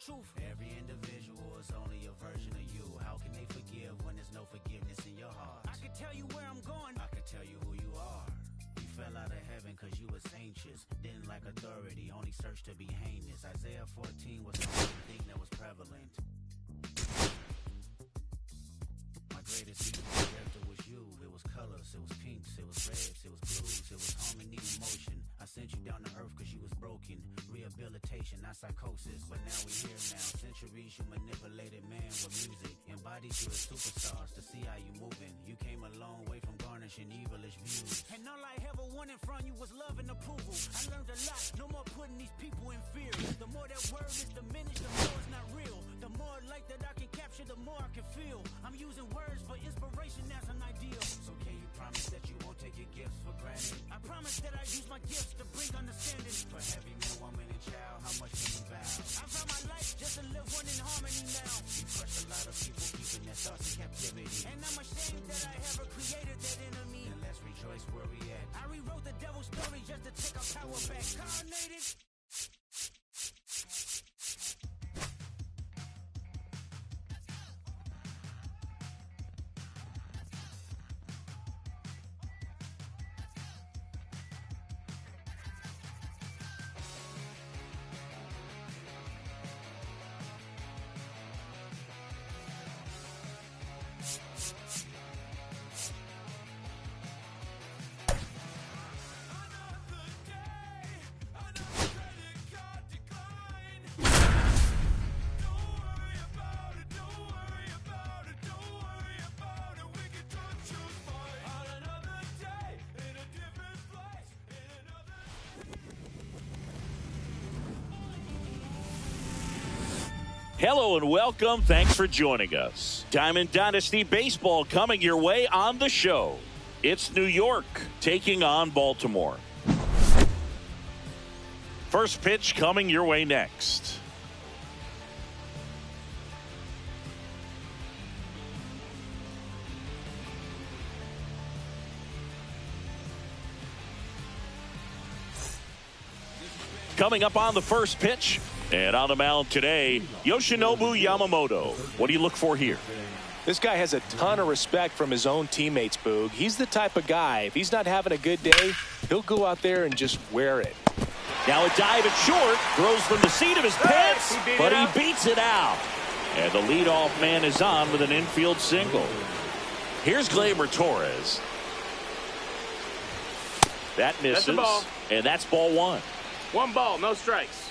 truth. Every individual is only a version of you. How can they forgive when there's no forgiveness in your heart? I can tell you where I'm going. I can tell you who you are. You fell out of heaven cause you was anxious. Didn't like authority, only searched to be heinous. Isaiah 14 was the only thing that was prevalent. My greatest evil character was you. It was colors, it was pinks, it was reds, it was blues, it was harmony and motion. I sent you down to earth cause you was broken. Rehabilitation, not psychosis, but now we here now. Centuries you manipulated man with music. Embodied you as superstars to see how you moving. You came a long way from garnishing evilish views. And all I ever wanted from you was love and approval. I learned a lot, no more putting these people in fear. The more that word is diminished, the more it's not real. The more light that I can capture, the more I can feel. I'm using words for inspiration as an ideal. So can you promise that you won't take your gifts for granted? I promise that I use my gifts to bring understanding. For every man, woman, and child, how much can you vow? I found my life just to live one in harmony now. You crushed a lot of people keeping their thoughts in captivity. And I'm ashamed that I ever created that enemy. And let's rejoice where we at. I rewrote the devil's story just to take our power back. Carnated. Hello and welcome. Thanks for joining us. Diamond Dynasty Baseball coming your way on the show. It's New York taking on Baltimore. First pitch coming your way next. Coming up on the first pitch. And on the mound today, Yoshinobu Yamamoto. What do you look for here? This guy has a ton of respect from his own teammates, Boog. He's the type of guy, if he's not having a good day, he'll go out there and just wear it. Now a dive at short, throws from the seat of his pants, but he beats it out. And the leadoff man is on with an infield single. Here's Gleyber Torres. That misses, that's ball. And that's ball one. One ball, no strikes.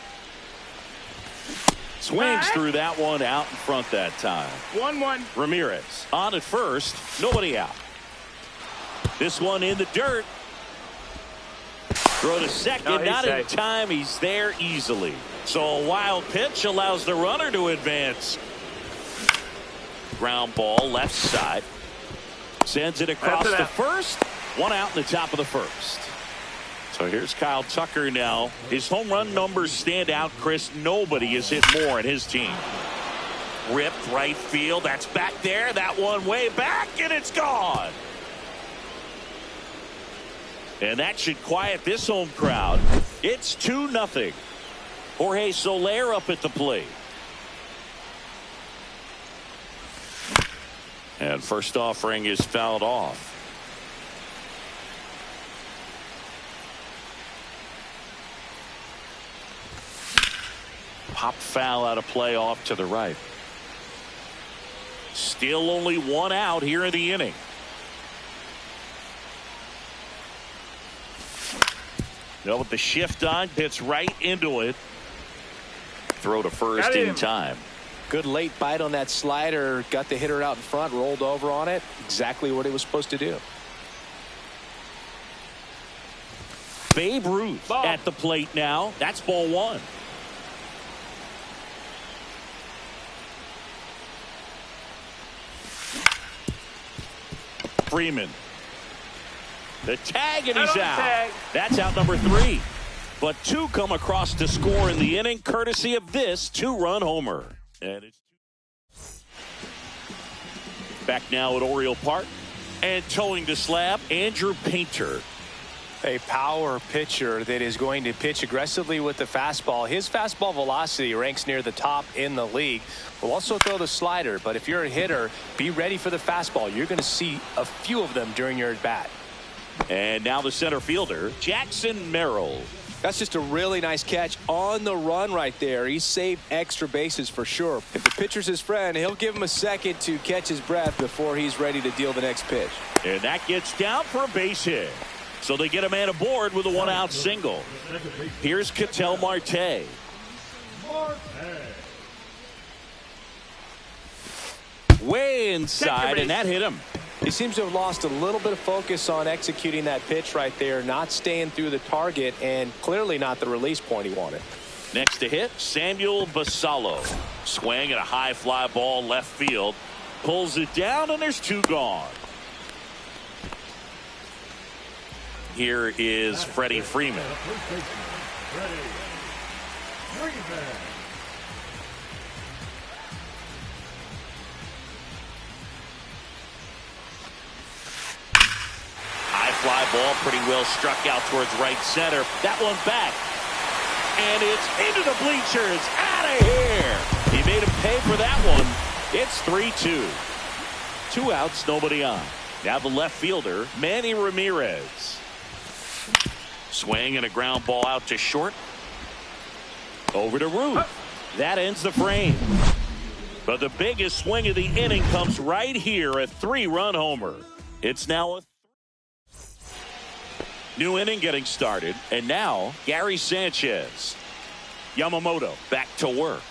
Swings through that one out in front that time. 1-1. Ramirez on at first, nobody out. This one in the dirt. Throw to second, not in time. He's there easily. So a wild pitch allows the runner to advance. Ground ball left side. Sends it across the first. One out in the top of the first. So here's Kyle Tucker now. His home run numbers stand out, Chris. Nobody has hit more in his team. Ripped right field. That's back there. That one way back, and it's gone. And that should quiet this home crowd. It's 2-0. Jorge Soler up at the plate. And first offering is fouled off. Pop foul out of play off to the right. Still only one out here in the inning. No, with the shift on, hits right into it. Throw to first in time. Good late bite on that slider. Got the hitter out in front, rolled over on it. Exactly what he was supposed to do. Babe Ruth at the plate now. That's ball one. Freeman. The tag, and he's out. That's out number 3. But 2 come across to score in the inning, courtesy of this 2-run homer. And it's back now at Oriole Park. And towing the slab, Andrew Painter. A power pitcher that is going to pitch aggressively with the fastball. His fastball velocity ranks near the top in the league. Will also throw the slider, but if you're a hitter, be ready for the fastball. You're going to see a few of them during your at-bat. And now the center fielder, Jackson Merrill. That's just a really nice catch on the run right there. He saved extra bases for sure. If the pitcher's his friend, he'll give him a second to catch his breath before he's ready to deal the next pitch. And that gets down for a base hit. So they get a man aboard with a one-out single. Here's Ketel Marte. Way inside, and that hit him. He seems to have lost a little bit of focus on executing that pitch right there, not staying through the target, and clearly not the release point he wanted. Next to hit, Samuel Basallo. Swing at a high fly ball left field. Pulls it down, and there's two gone. Here is Freddie Freeman. High fly ball, pretty well struck out towards right center. That one back. And it's into the bleachers. Out of here. He made him pay for that one. It's 3-2. 2 outs, nobody on. Now the left fielder, Manny Ramirez. Swing and a ground ball out to short. Over to Ruth. That ends the frame. But the biggest swing of the inning comes right here, a 3-run homer. It's now a new inning getting started. And now Gary Sanchez. Yamamoto back to work.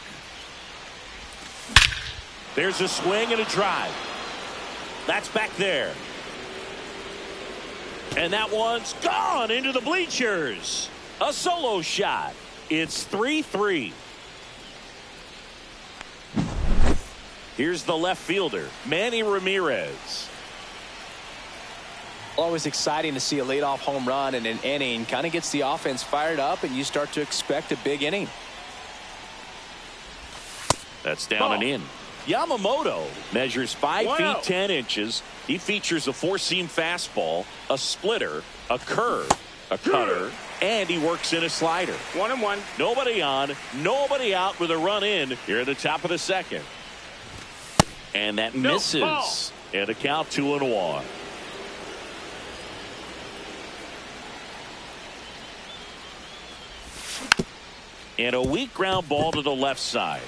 There's a swing and a drive. That's back there. And that one's gone into the bleachers. A solo shot. It's 3-3. Here's the left fielder, Manny Ramirez. Always exciting to see a leadoff home run in an inning. Kind of gets the offense fired up, and you start to expect a big inning. That's down and in. Yamamoto measures 5 feet 10 inches. He features a 4-seam fastball, a splitter, a curve, a cutter, and he works in a slider. 1-1. Nobody on, nobody out with a run in here at the top of the second. And that misses. Ball. And a count 2-1. And a weak ground ball to the left side.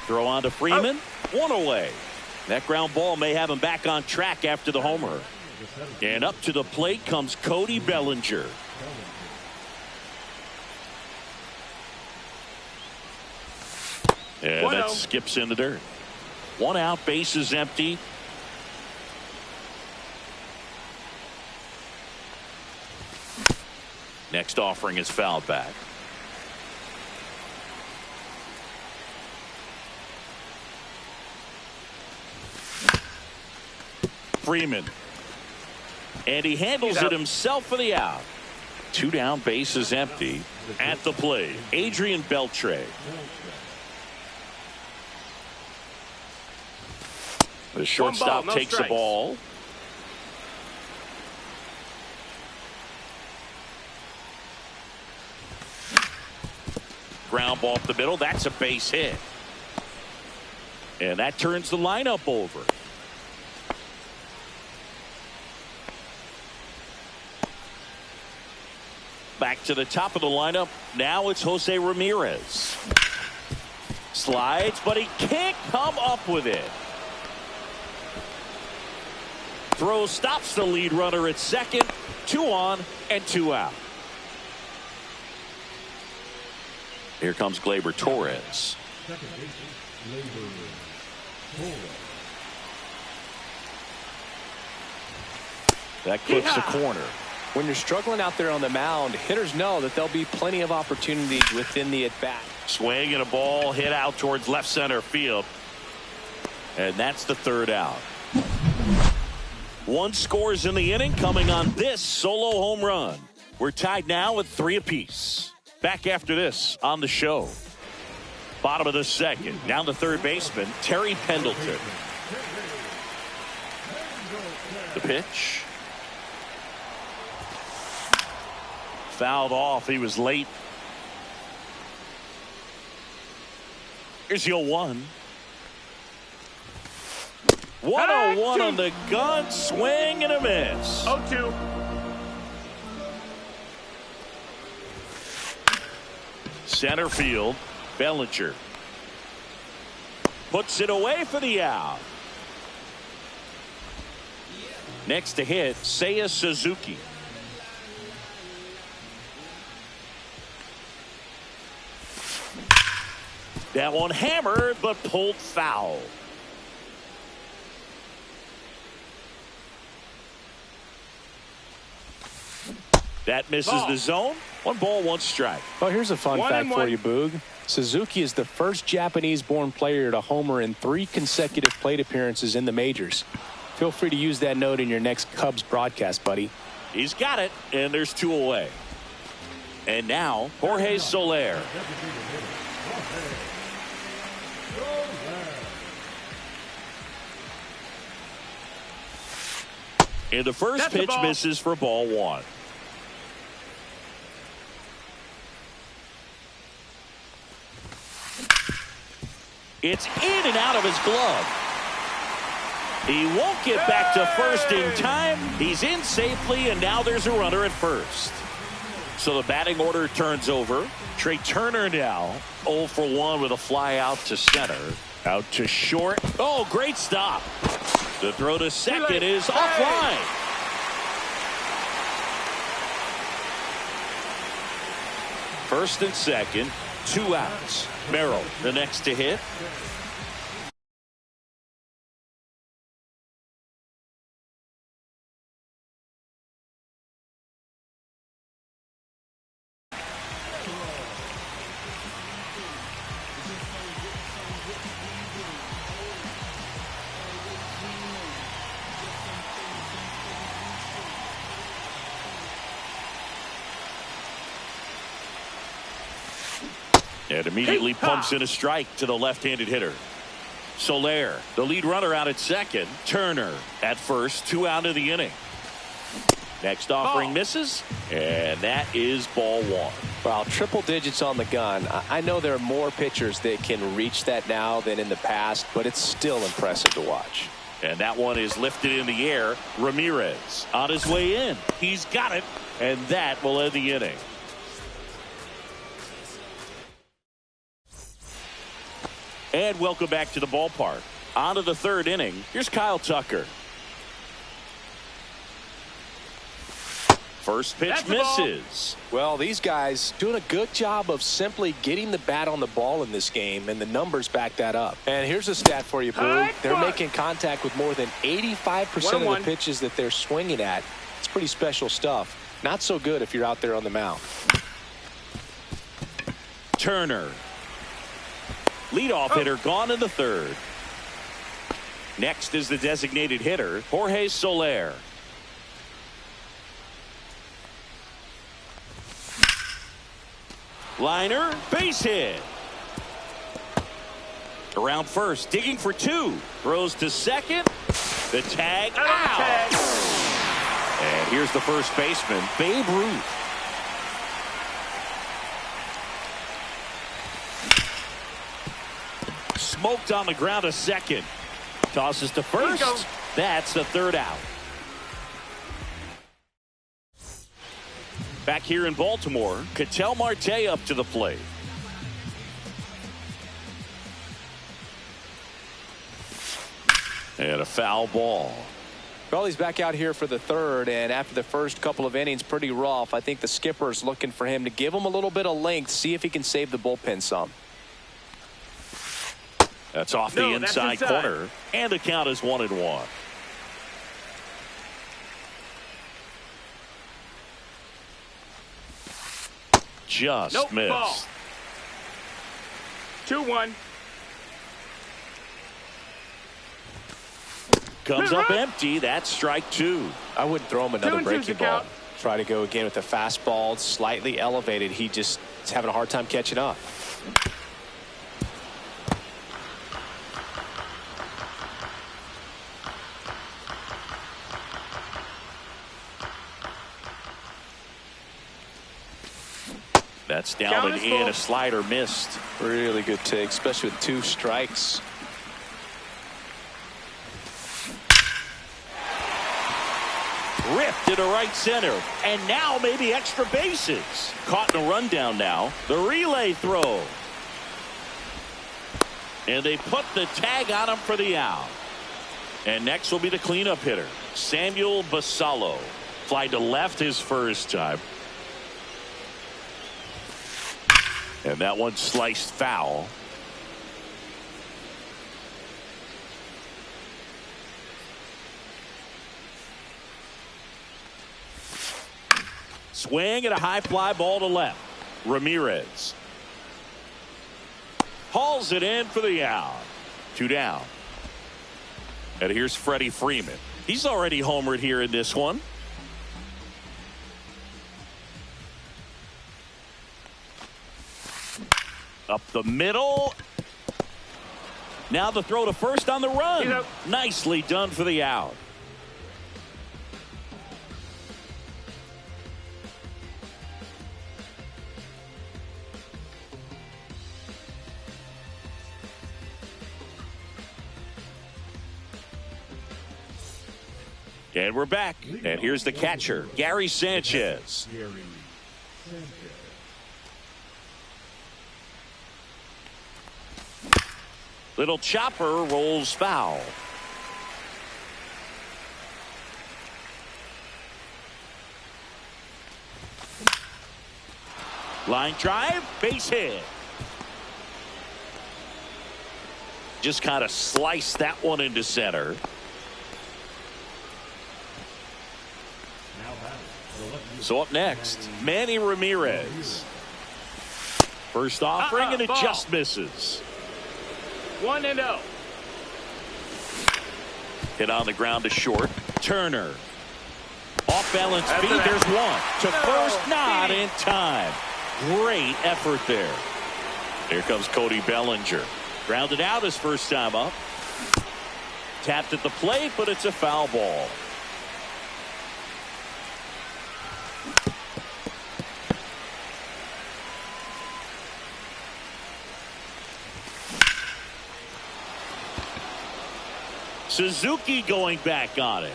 Throw on to Freeman. One away. That ground ball may have him back on track after the homer. And up to the plate comes Cody Bellinger. And that skips in the dirt. 1 out, bases empty. Next offering is fouled back. Freeman. And he handles it himself for the out. 2 down, bases empty. At the plate, Adrian Beltre. The shortstop takes the ball. Ground ball up the middle. That's a base hit. And that turns the lineup over. Back to the top of the lineup. Now it's Jose Ramirez. Slides, but he can't come up with it. Throw stops the lead runner at second. 2 on and 2 out. Here comes Gleyber Torres. That clips the corner. When you're struggling out there on the mound, hitters know that there'll be plenty of opportunities within the at-bat. Swing and a ball hit out towards left center field. And that's the 3rd out. 1 scores in the inning coming on this solo home run. We're tied now with 3 apiece. Back after this on the show. Bottom of the second. Down the third baseman, Terry Pendleton. The pitch. Fouled off. He was late. Here's the 0-1. 101 on the gun. Swing and a miss. 0-2. Center field. Bellinger puts it away for the out. Next to hit, Seiya Suzuki. That one hammered but pulled foul. That misses the zone. 1 ball, 1 strike. Well, here's a fun fact for you, Boog. Suzuki is the first Japanese-born player to homer in 3 consecutive plate appearances in the majors. Feel free to use that note in your next Cubs broadcast, buddy. He's got it, and there's 2 away. And now, Jorge Soler. And the first pitch misses for ball 1. It's in and out of his glove. He won't get back to first in time. He's in safely, and now there's a runner at first. So the batting order turns over. Trey Turner now 0 for 1 with a fly out to center. Out to short. Oh, great stop. The throw to second is offline. First and second, 2 outs. Merrill, the next to hit. And immediately pumps in a strike to the left-handed hitter. Soler, the lead runner, out at second. Turner at first, 2 out of the inning. Next offering misses, and that is ball 1. Well, triple digits on the gun. I know there are more pitchers that can reach that now than in the past, but it's still impressive to watch. And that one is lifted in the air. Ramirez on his way in. He's got it, and that will end the inning. And welcome back to the ballpark. On to the 3rd inning. Here's Kyle Tucker. First pitch misses. Well, these guys doing a good job of simply getting the bat on the ball in this game, and the numbers back that up. And here's a stat for you, Boo. They're making contact with more than 85% of the pitches that they're swinging at. It's pretty special stuff. Not so good if you're out there on the mound. Turner. Leadoff hitter gone in the 3rd. Next is the designated hitter, Jorge Soler. Liner, base hit. Around first, digging for 2. Throws to second. The tag out. And here's the first baseman, Babe Ruth. Smoked on the ground to second. Tosses to first. That's the 3rd out. Back here in Baltimore, Ketel Marte up to the plate. And a foul ball. Well, he's back out here for the 3rd, and after the first couple of innings, pretty rough. I think the skipper's looking for him to give him a little bit of length, see if he can save the bullpen some. That's off the inside corner, and the count is 1-1. Just missed. Ball. 2-1. Comes up empty. That's strike 2. I wouldn't throw him another breaking ball. Try to go again with the fastball, slightly elevated. He just is having a hard time catching up. That's down and in. A slider missed. Really good take, especially with 2 strikes. Ripped into right center. And now maybe extra bases. Caught in a rundown now. The relay throw. And they put the tag on him for the out. And next will be the cleanup hitter, Samuel Basallo. Fly to left his first time. And that one sliced foul. Swing and a high fly ball to left. Ramirez hauls it in for the out. 2 down. And here's Freddie Freeman. He's already homered here in this one. Up the middle. Now the throw to first on the run. Nicely done for the out. And we're back. And here's the catcher, Gary Sanchez. Little chopper rolls foul. Line drive, base hit. Just kind of sliced that one into center. So up next, Manny Ramirez. First offering and it just misses. 1-0. Hit on the ground to short. Turner. Off balance feet. There's one. To first, not in time. Great effort there. Here comes Cody Bellinger. Grounded out his first time up. Tapped at the plate, but it's a foul ball. Suzuki going back on it.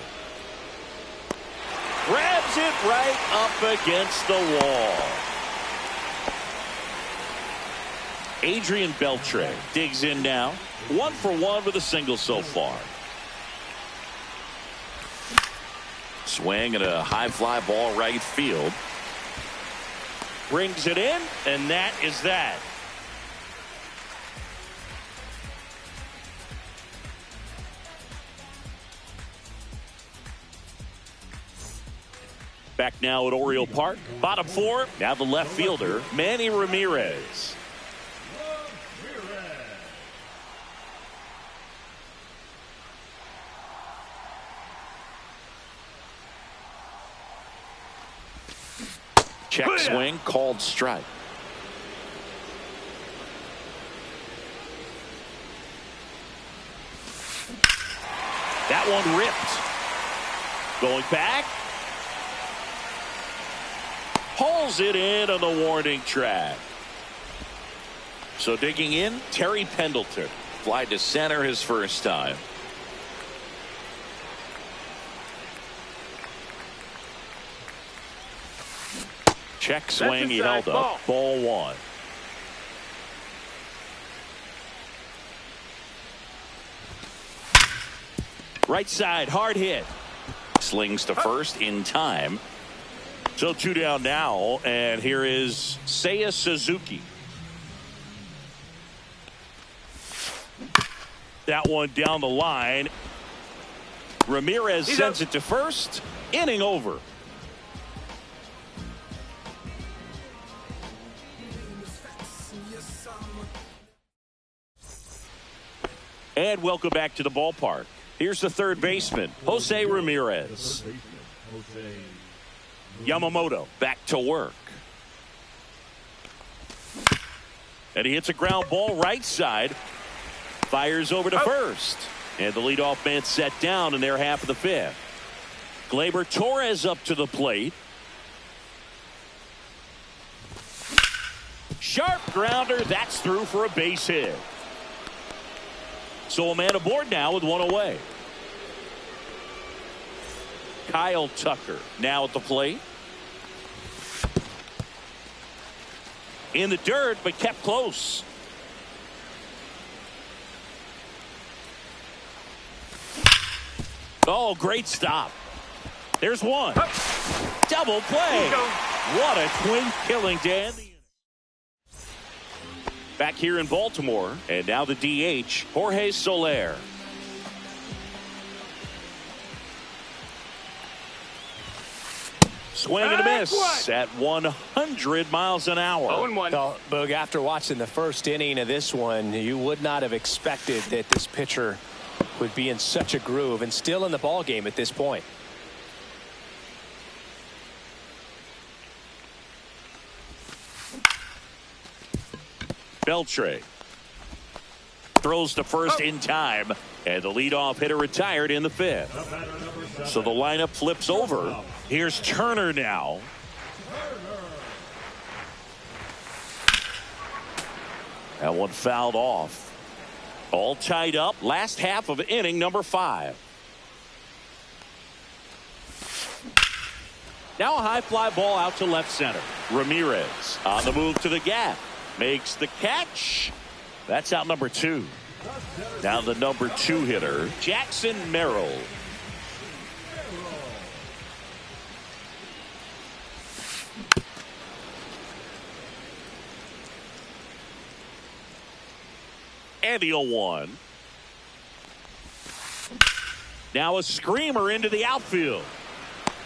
Grabs it right up against the wall. Adrian Beltre digs in now. 1 for 1 with a single so far. Swing and a high fly ball right field. Brings it in, and that is that. Back now at Oriole Park. Bottom 4. Now the left fielder, Manny Ramirez. Check swing, called strike. That one ripped. Going back. Pulls it in on the warning track. So digging in, Terry Pendleton. Fly to center his first time. Check swing, he held up. Ball 1. Right side, hard hit. Slings to first in time. So 2 down now, and here is Seiya Suzuki. That one down the line. Ramirez sends it to first. Inning over. And welcome back to the ballpark. Here's the third baseman, Jose Ramirez. Yamamoto back to work. And he hits a ground ball right side. Fires over to first. And the leadoff man set down in their half of the 5th. Gleyber Torres up to the plate. sharp grounder. That's through for a base hit. So a man aboard now with one away. Kyle Tucker now at the plate. In the dirt, but kept close. Oh, great stop. There's one. Double play. What a twin killing to end the inning. Back here in Baltimore, and now the DH, Jorge Soler. Swing and a miss at 100 miles an hour. 0-1. Well, Boog, after watching the first inning of this one, you would not have expected that this pitcher would be in such a groove and still in the ball game at this point. Beltre throws to first in time, and the leadoff hitter retired in the fifth. So the lineup flips over. Here's Turner now. That one fouled off. All tied up. Last half of inning number 5. Now a high fly ball out to left center. Ramirez on the move to the gap. Makes the catch. That's out number 2. Now the number 2 hitter, Jackson Merrill. And the 0-1. Now a screamer into the outfield.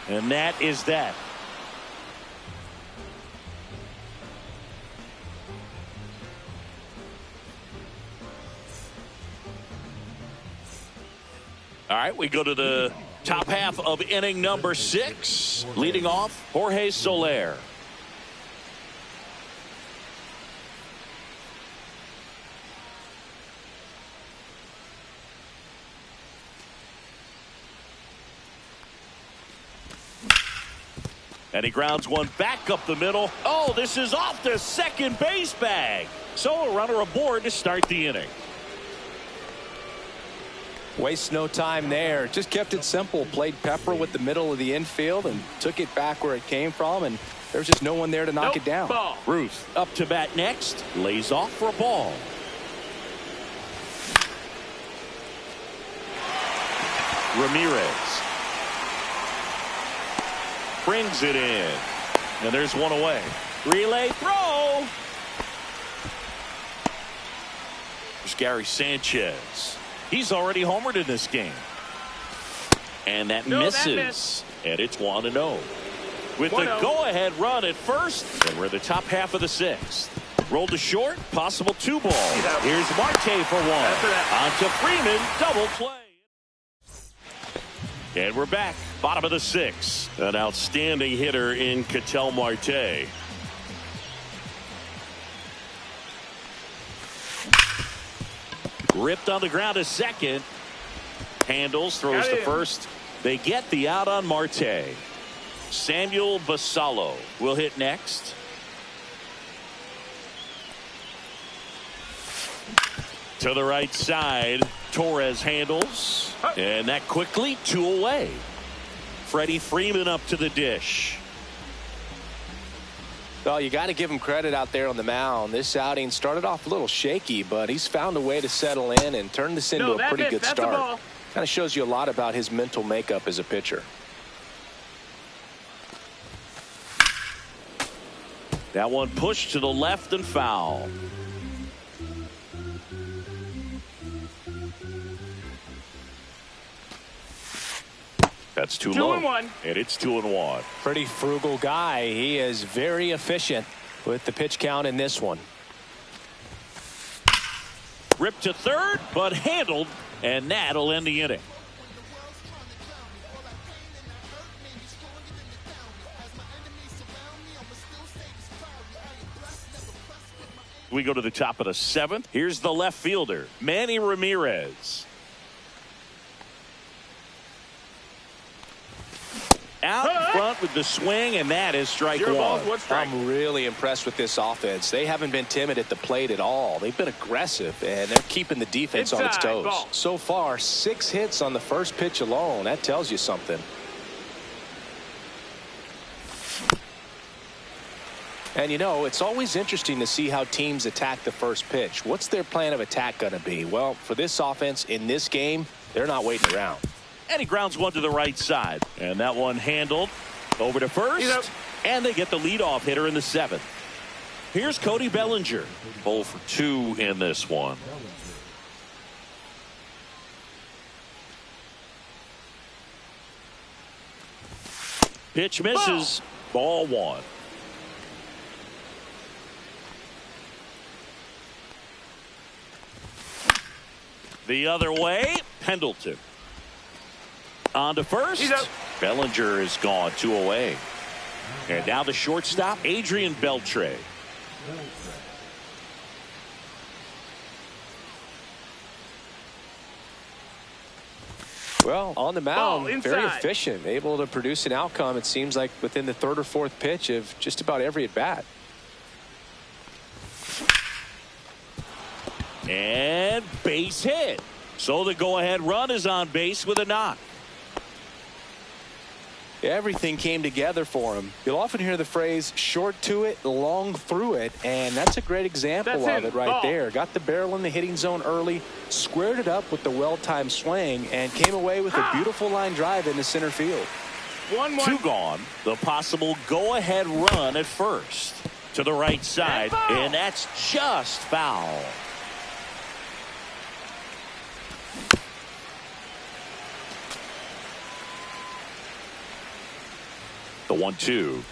And that is that. All right, we go to the top half of inning number 6. Leading off, Jorge Soler. And he grounds one back up the middle. Oh, this is off the second base bag. So a runner aboard to start the inning. Waste no time there. Just kept it simple. Played pepper with the middle of the infield and took it back where it came from. And there's just no one there to knock it down. Ball. Ruth up to bat next. Lays off for a ball. Ramirez brings it in. And there's one away. Relay throw. There's Gary Sanchez. He's already homered in this game. And that misses. And it's 1-0. With the go-ahead run at first, and we're in the top half of the 6th. Rolled to short, possible 2 ball. Here's Marte for 1. On to Freeman, double play. And we're back, bottom of the 6th. An outstanding hitter in Ketel Marte. Ripped on the ground to second. Handles, throws to first. They get the out on Marte. Samuel Basallo will hit next. To the right side, Torres handles. And that quickly 2 away. Freddie Freeman up to the dish. Well, you got to give him credit out there on the mound. This outing started off a little shaky, but he's found a way to settle in and turn this into a pretty good start. Kind of shows you a lot about his mental makeup as a pitcher. That one pushed to the left and foul. That's too low. 2-1. And it's 2-1. Pretty frugal guy. He is very efficient with the pitch count in this one. Ripped to third, but handled, and that'll end the inning. We go to the top of the 7th. Here's the left fielder, Manny Ramirez. out in front with the swing, and that is strike one. I'm really impressed with this offense. They haven't been timid at the plate at all. They've been aggressive, and they're keeping the defense on its toes. Ball. So far, 6 hits on the first pitch alone. That tells you something. And, you know, it's always interesting to see how teams attack the first pitch. What's their plan of attack going to be? Well, for this offense in this game, they're not waiting around. And he grounds one to the right side. And that one handled over to first. And they get the leadoff hitter in the 7th. Here's Cody Bellinger. 0 for 2 in this one. Pitch misses. Ball 1. The other way, Pendleton. On to first. Bellinger is gone, 2 away. And now the shortstop, Adrian Beltre. Well, on the mound, very efficient, able to produce an outcome, it seems like, within the 3rd or 4th pitch of just about every at-bat. And base hit. So the go-ahead run is on base with a knock. Everything came together for him. You'll often hear the phrase short to it, long through it, and that's a great example of it right there. Got the barrel in the hitting zone early, squared it up with the well-timed swing, and came away with a beautiful line drive into center field. 1-1. 2 gone. The possible go-ahead run at first. To the right side, and that's just foul. The 1-2.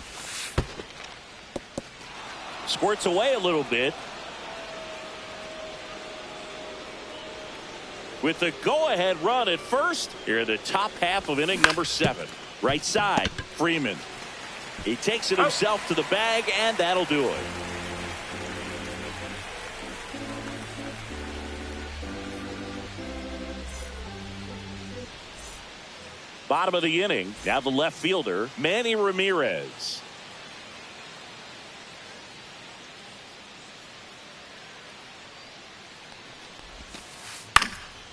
Squirts away a little bit. With the go-ahead run at first, here in the top half of inning number 7. Right side, Freeman. He takes it himself to the bag, and that'll do it. Bottom of the inning, now the left fielder, Manny Ramirez.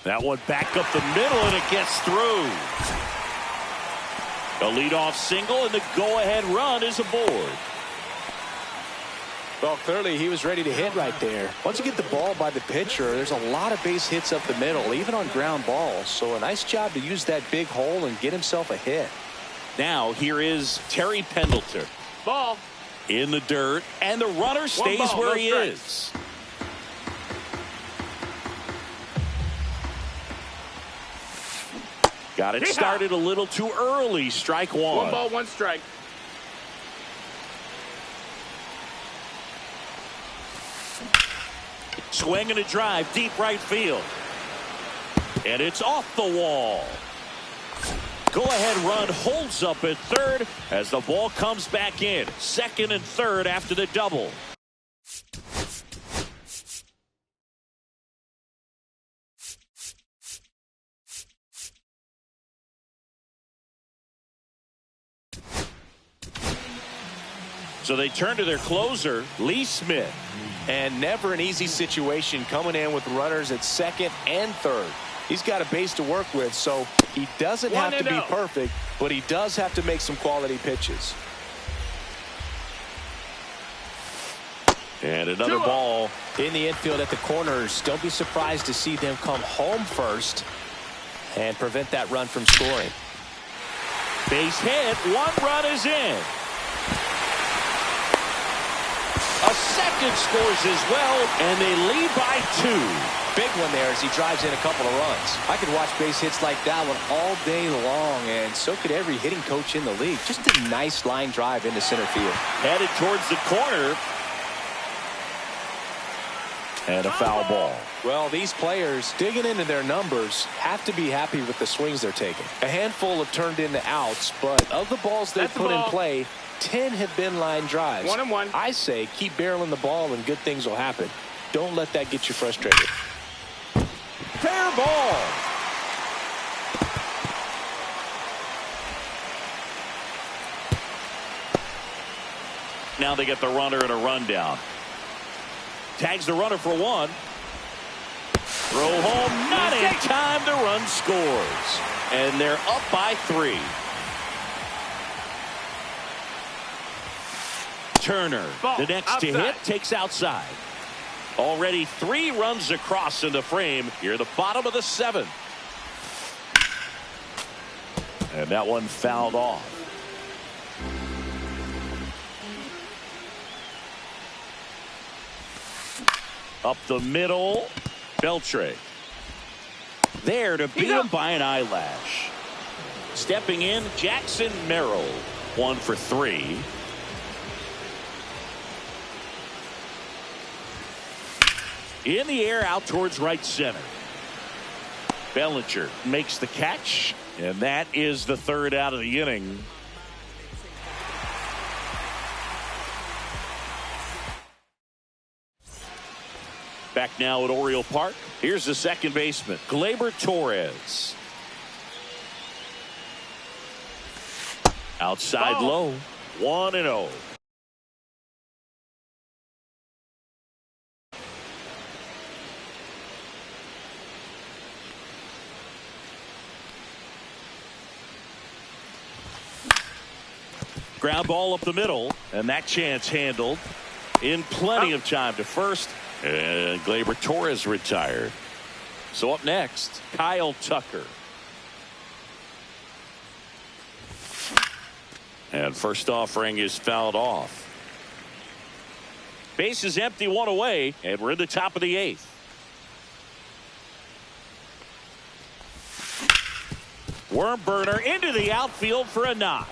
That one back up the middle, and it gets through. A leadoff single, and the go-ahead run is aboard. Well, clearly he was ready to hit right there. Once you get the ball by the pitcher, there's a lot of base hits up the middle, even on ground balls. So a nice job to use that big hole and get himself a hit. Now here is Terry Pendleton. Ball. In the dirt, and the runner stays where he is. Got it started a little too early. Strike 1. 1 ball, 1 strike. Swing and a drive, deep right field. And it's off the wall. Go-ahead run holds up at third as the ball comes back in. 2nd and 3rd after the double. So they turn to their closer, Lee Smith. And never an easy situation coming in with runners at 2nd and 3rd. He's got a base to work with, so he doesn't have to be perfect, but he does have to make some quality pitches. And another ball in the infield at the corners. Don't be surprised to see them come home first and prevent that run from scoring. Base hit. 1 run is in. A second scores as well, and they lead by 2. Big one there as he drives in a couple of runs. I could watch base hits like that one all day long, and so could every hitting coach in the league. Just a nice line drive into center field. Headed towards the corner. And a foul ball. Well, these players, digging into their numbers, have to be happy with the swings they're taking. A handful have turned into outs, but of the balls they've put in play, 10 have been line drives. 1-1. I say keep barreling the ball and good things will happen. Don't let that get you frustrated. Fair ball. Now they get the runner and a rundown. Tags the runner for one. Throw home, not in time. The run scores. And they're up by 3. Turner, the next to hit, takes outside. Already 3 runs across in the frame. Here, the bottom of the 7th. And that one fouled off. Up the middle, Beltre. There to beat him by an eyelash. Stepping in, Jackson Merrill. 1 for 3. In the air out towards right center. Bellinger makes the catch, and that is the 3rd out of the inning. Back now at Oriole Park. Here's the second baseman, Gleyber Torres. Outside low, 1-0. Ground ball up the middle, and that chance handled in plenty of time to first. And Gleyber Torres retired. So up next, Kyle Tucker. And first offering is fouled off. Base is empty, 1 away, and we're in the top of the 8th. Worm burner into the outfield for a knock.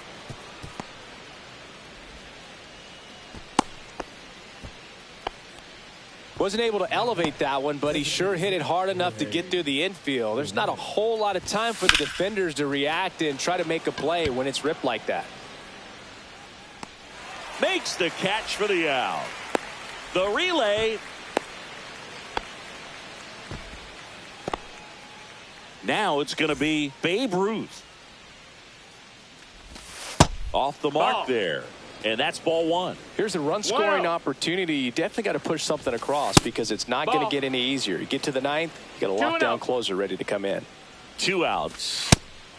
Wasn't able to elevate that one, but he sure hit it hard enough to get through the infield. There's not a whole lot of time for the defenders to react and try to make a play when it's ripped like that. Makes the catch for the out. The relay. Now it's going to be Babe Ruth. Off the mark there. And that's ball 1. Here's a run scoring opportunity. You definitely got to push something across because it's not going to get any easier. You get to the 9th, you got a lockdown closer ready to come in. 2 outs.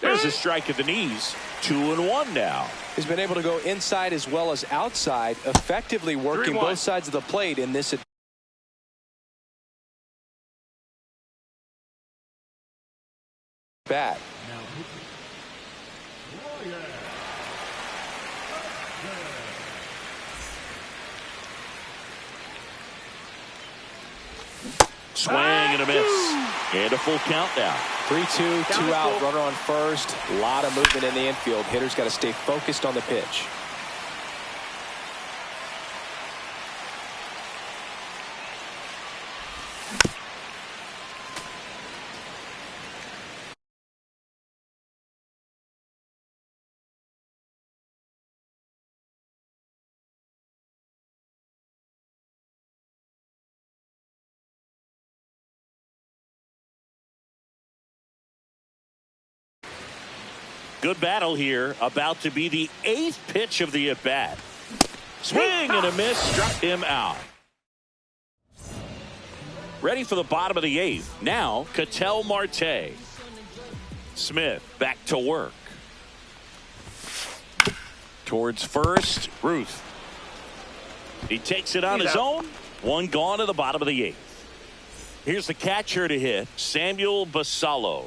There's a strike at the knees. 2-1 now. He's been able to go inside as well as outside, effectively working both sides of the plate in this bat. Swing and a miss. And a full count now. 3-2, 2 out, runner on first. A lot of movement in the infield. Hitter's got to stay focused on the pitch. Good battle here. About to be the 8th pitch of the at-bat. Swing and a miss. Struck him out. Ready for the bottom of the 8th. Now, Ketel Marte. Smith back to work. Towards first, Ruth. He takes it on his own. 1 gone to the bottom of the 8th. Here's the catcher to hit, Samuel Basallo.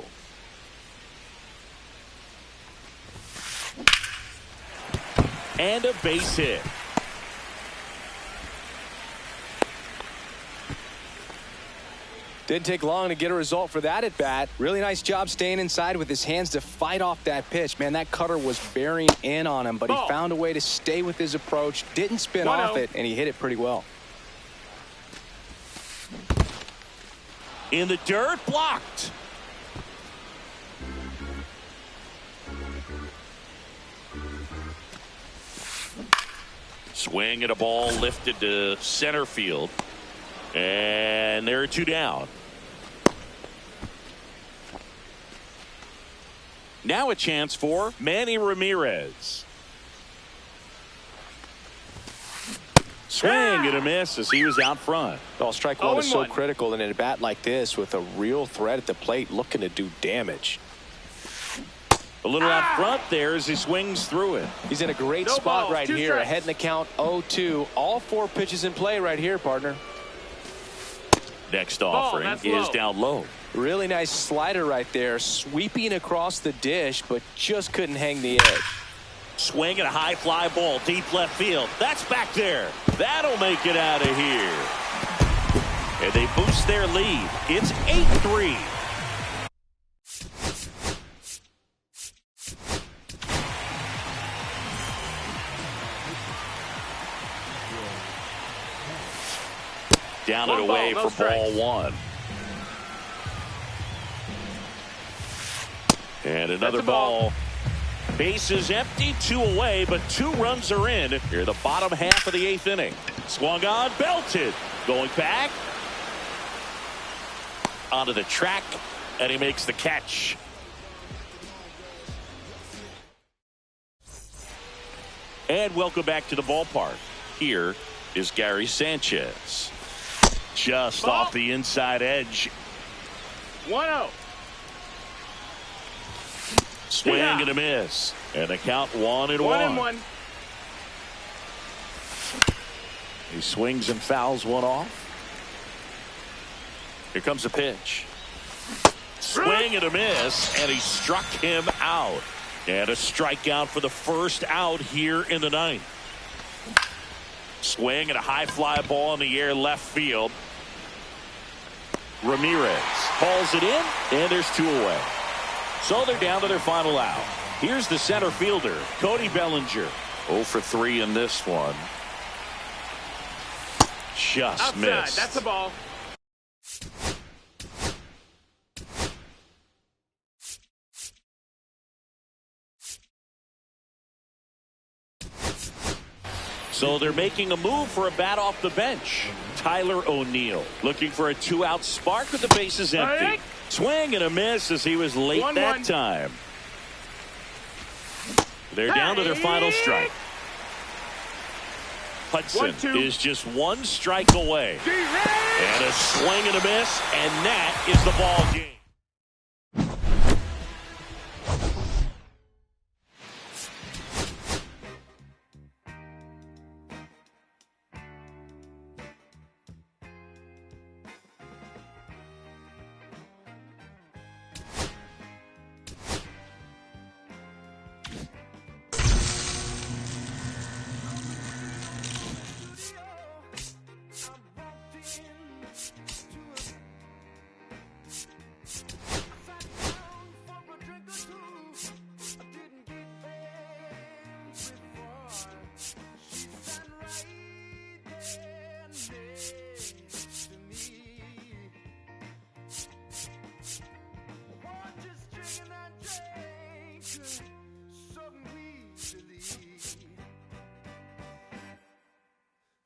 And a base hit. Didn't take long to get a result for that at bat. Really nice job staying inside with his hands to fight off that pitch. Man, that cutter was bearing in on him, but he found a way to stay with his approach, didn't spin off it, and he hit it pretty well. In the dirt, blocked. Swing at a ball lifted to center field. And there are 2 down. Now a chance for Manny Ramirez. Swing and a miss as he was out front. Well, strike one is so critical in a bat like this with a real threat at the plate looking to do damage. A little out front there as he swings through it. He's in a great spot right here. Ahead in the count 0-2. All 4 pitches in play right here, partner. Next offering is down low. Really nice slider right there. Sweeping across the dish, but just couldn't hang the edge. Swing and a high fly ball deep left field. That's back there. That'll make it out of here. And they boost their lead. It's 8-3. Down and away for ball 1. And another ball. Bases empty, 2 away, but 2 runs are in. Here, the bottom half of the 8th inning. Swung on, belted. Going back. Onto the track, and he makes the catch. And welcome back to the ballpark. Here is Gary Sanchez. Just off the inside edge. 1-0. Swing and a miss. And the count 1-1. He swings and fouls one off. Here comes a pitch. Swing and a miss. And he struck him out. And a strikeout for the first out here in the 9th. Swing and a high fly ball in the air left field. Ramirez hauls it in, and there's 2 away. So they're down to their final out. Here's the center fielder, Cody Bellinger. 0 for 3 in this one. Just outside. Missed. That's a ball. So they're making a move for a bat off the bench. Tyler O'Neill looking for a 2-out spark with the bases empty. Swing and a miss as he was late that time. They're down to their final strike. Hudson is just 1 strike away. And a swing and a miss, and that is the ball game.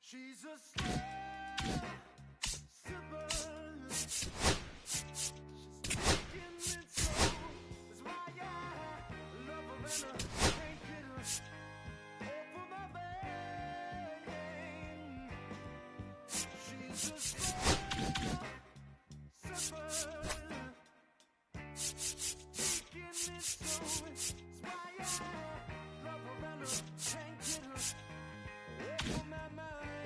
She's a slow sipper. She's taking it slow. That's why I love her and I can't get her over my vein. She's a slow sipper. Taking it slow. That's why I love her and I can't get her over my mind.